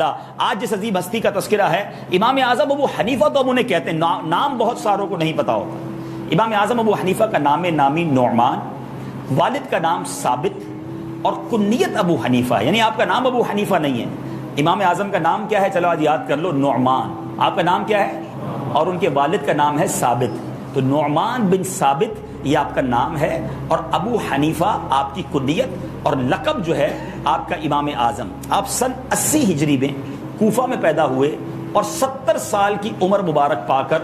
اللہ. آج جس عظیم ہستی کا تذکرہ ہے امام اعظم ابو حنیفہ تو ہم انہیں کہتے ہیں, نام بہت ساروں کو نہیں پتا ہوتا. امام اعظم ابو حنیفہ کا نام نامی نعمان, والد کا نام ثابت اور کنیت ابو حنیفہ, یعنی آپ کا نام ابو حنیفہ نہیں ہے. امام اعظم کا نام کیا ہے؟ چلو آج یاد کر لو, نعمان. آپ کا نام کیا ہے؟ اور ان کے والد کا نام ہے ثابت. تو نعمان بن ثابت یہ آپ کا نام ہے, اور ابو حنیفہ آپ کی کنیت اور لقب جو ہے آپ کا امام اعظم. آپ سن 80 ہجری میں کوفہ میں پیدا ہوئے اور 70 سال کی عمر مبارک پا کر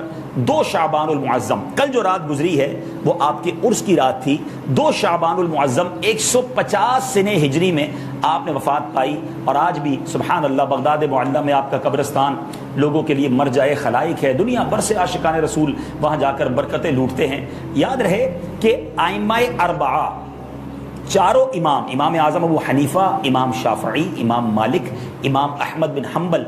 2 شعبان المعظم, کل جو رات گزری ہے وہ آپ کے عرس کی رات تھی, 2 شعبان المعظم 150 سنہ ہجری میں آپ نے وفات پائی. اور آج بھی سبحان اللہ بغداد معلیٰ میں آپ کا قبرستان لوگوں کے لیے مرجع خلائق ہے. دنیا بھر سے عاشقان رسول وہاں جا کر برکتیں لوٹتے ہیں. یاد رہے کہ ائمہ اربعہ, چاروں امام, امام اعظم ابو حنیفہ, امام شافعی, امام مالک, امام احمد بن حنبل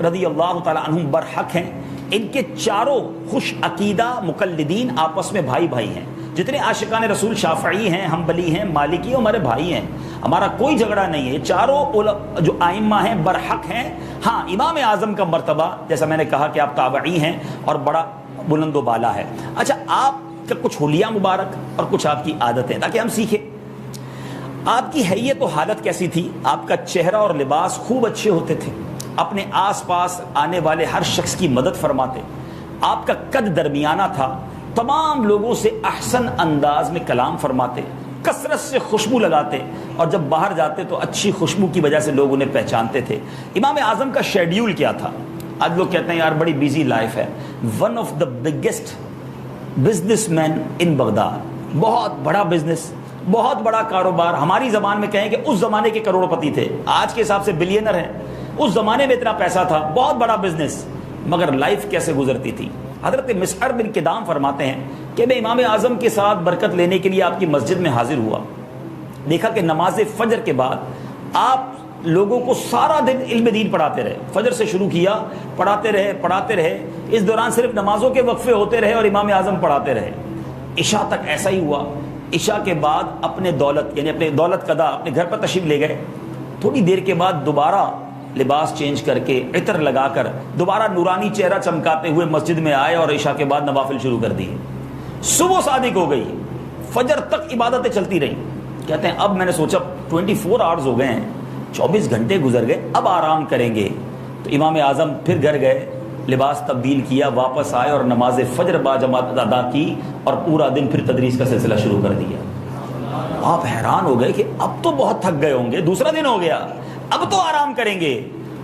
رضی اللہ تعالی عنہم برحق ہیں. ان کے چاروں خوش عقیدہ مقلدین آپس میں بھائی بھائی ہیں. جتنے عاشقان رسول شافعی ہیں, حنبلی ہیں, مالکی ہیں, ہمارے بھائی ہیں, ہمارا کوئی جھگڑا نہیں ہے. چاروں جو ائمہ ہیں برحق ہیں. ہاں امام اعظم کا مرتبہ جیسا میں نے کہا کہ آپ تابعی ہیں اور بڑا بلند و بالا ہے. اچھا, آپ کا کچھ حلیہ مبارک اور کچھ آپ کی عادتیں تاکہ ہم سیکھیں. آپ کی حیت و حالت کیسی تھی؟ آپ کا چہرہ اور لباس خوب اچھے ہوتے تھے, اپنے آس پاس آنے والے ہر شخص کی مدد فرماتے. آپ کا قد درمیانہ تھا, تمام لوگوں سے احسن انداز میں کلام فرماتے, کثرت سے خوشبو لگاتے, اور جب باہر جاتے تو اچھی خوشبو کی وجہ سے لوگ انہیں پہچانتے تھے. امام اعظم کا شیڈیول کیا تھا؟ آج لوگ کہتے ہیں یار بڑی بیزی لائف ہے. One of the biggest business man in Baghdad, بہت بڑا بزنس, بہت بڑا کاروبار. ہماری زبان میں کہیں کہ اس زمانے کے کروڑ پتی تھے, آج کے حساب سے بلینر ہیں. اس زمانے میں اتنا پیسہ تھا, بہت بڑا بزنس, مگر لائف کیسے گزرتی تھی. حضرت مسعر بن کدام فرماتے ہیں کہ میں امام اعظم کے ساتھ برکت لینے کے لیے آپ کی مسجد میں حاضر ہوا, دیکھا کہ نماز فجر کے بعد آپ لوگوں کو سارا دن علم دین پڑھاتے رہے. فجر سے شروع کیا, پڑھاتے رہے, اس دوران صرف نمازوں کے وقفے ہوتے رہے اور امام اعظم پڑھاتے رہے. عشاء تک ایسا ہی ہوا. عشاء کے بعد اپنے دولت قضا اپنے گھر پر تشریف لے گئے. تھوڑی دیر کے بعد دوبارہ لباس چینج کر کے عطر لگا کر دوبارہ نورانی چہرہ چمکاتے ہوئے مسجد میں آئے اور عشاء کے بعد نوافل شروع کر دیے. صبح صادق ہو گئی, فجر تک عبادتیں چلتی رہیں. کہتے ہیں اب میں نے سوچا 24 آورز ہو گئے ہیں, 24 گھنٹے گزر گئے, اب آرام کریں گے. تو امام اعظم پھر گھر گئے, لباس تبدیل کیا, واپس آئے اور نماز فجر با جماعت ادا کی اور پورا دن پھر تدریس کا سلسلہ شروع کر دیا. آپ حیران ہو گئے کہ اب تو بہت تھک گئے ہوں گے, دوسرا دن ہو گیا, اب تو آرام کریں گے.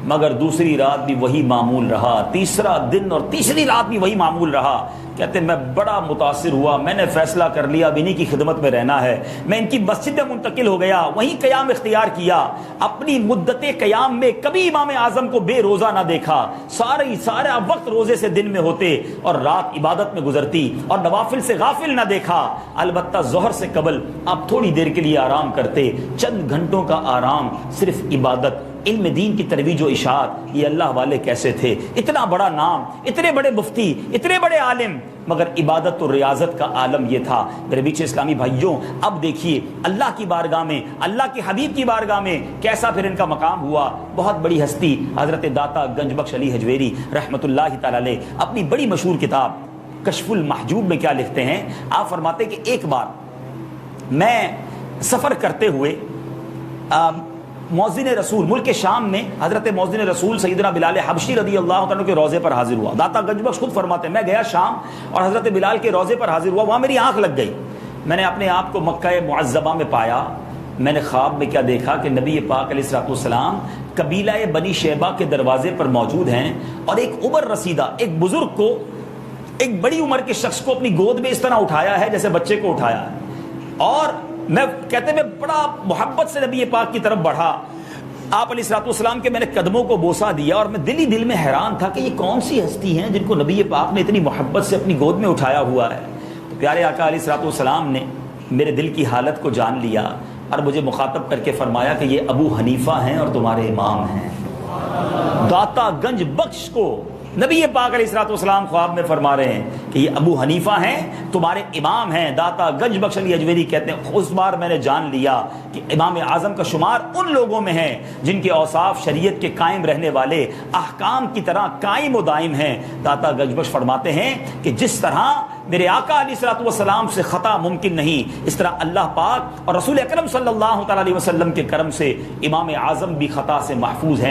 مگر دوسری رات بھی وہی معمول رہا, تیسرا دن اور تیسری رات بھی وہی معمول رہا. کہتے ہیں میں بڑا متاثر ہوا, میں نے فیصلہ کر لیا اب انہی کی خدمت میں رہنا ہے. میں ان کی مسجد میں منتقل ہو گیا, وہیں قیام اختیار کیا. اپنی مدت قیام میں کبھی امام اعظم کو بے روزہ نہ دیکھا. سارا وقت روزے سے دن میں ہوتے اور رات عبادت میں گزرتی, اور نوافل سے غافل نہ دیکھا. البتہ ظہر سے قبل آپ تھوڑی دیر کے لیے آرام کرتے, چند گھنٹوں کا آرام, صرف عبادت, علم دین کی ترویج و اشاعت. یہ اللہ والے کیسے تھے, اتنا بڑا نام, اتنے بڑے مفتی, اتنے بڑے عالم, مگر عبادت و ریاضت کا عالم یہ تھا. میرے بیچ اسلامی بھائیوں, اب دیکھیے اللہ کی بارگاہ میں, اللہ کے حبیب کی بارگاہ میں کیسا پھر ان کا مقام ہوا. بہت بڑی ہستی حضرت داتا گنج بخش علی حجویری رحمۃ اللہ تعالی علیہ اپنی بڑی مشہور کتاب کشف المحجوب میں کیا لکھتے ہیں. آپ فرماتے کہ ایک بار میں سفر کرتے ہوئے مؤذن رسول ملک شام میں حضرت مؤذن رسول سیدنا بلال حبشی رضی اللہ تعالیٰ کے روضے پر حاضر ہوا. داتا گنج بخش خود فرماتے ہیں میں گیا شام اور حضرت بلال کے روضے پر حاضر ہوا, وہاں میری آنکھ لگ گئی. میں نے اپنے آپ کو مکہ معظمہ میں پایا. میں نے خواب میں کیا دیکھا کہ نبی پاک علیہ الصلوۃ والسلام قبیلہ بنی شیبہ کے دروازے پر موجود ہیں, اور ایک عمر رسیدہ ایک بزرگ کو, ایک بڑی عمر کے شخص کو اپنی گود میں اس طرح اٹھایا ہے جیسے بچے کو اٹھایا ہے. اور میں کہتے میں بڑا محبت سے نبی پاک کی طرف بڑھا. آپ علیہ الصلوۃ والسلام کے میں نے قدموں کو بوسہ دیا, اور میں دل میں حیران تھا کہ یہ کون سی ہستی ہیں جن کو نبی پاک نے اتنی محبت سے اپنی گود میں اٹھایا ہوا ہے. تو پیارے آقا علیہ الصلوۃ والسلام نے میرے دل کی حالت کو جان لیا اور مجھے مخاطب کر کے فرمایا کہ یہ ابو حنیفہ ہیں اور تمہارے امام ہیں. داتا گنج بخش کو نبی پاک علیہ الصلوۃ والسلام خواب میں فرما رہے ہیں کہ یہ ابو حنیفہ ہیں، تمہارے امام ہیں۔ داتا گنج بخش علی اجمیری کہتے ہیں اس بار میں نے جان لیا کہ امام اعظم کا شمار ان لوگوں میں ہے جن کے اوصاف شریعت کے قائم رہنے والے احکام کی طرح قائم و دائم ہیں۔ داتا گنج بخش فرماتے ہیں کہ جس طرح میرے آقا علیہ الصلوۃ والسلام سے خطا ممکن نہیں، اس طرح اللہ پاک اور رسول اکرم صلی اللہ تعالی علیہ وسلم کے کرم سے امام اعظم بھی خطا سے محفوظ ہیں۔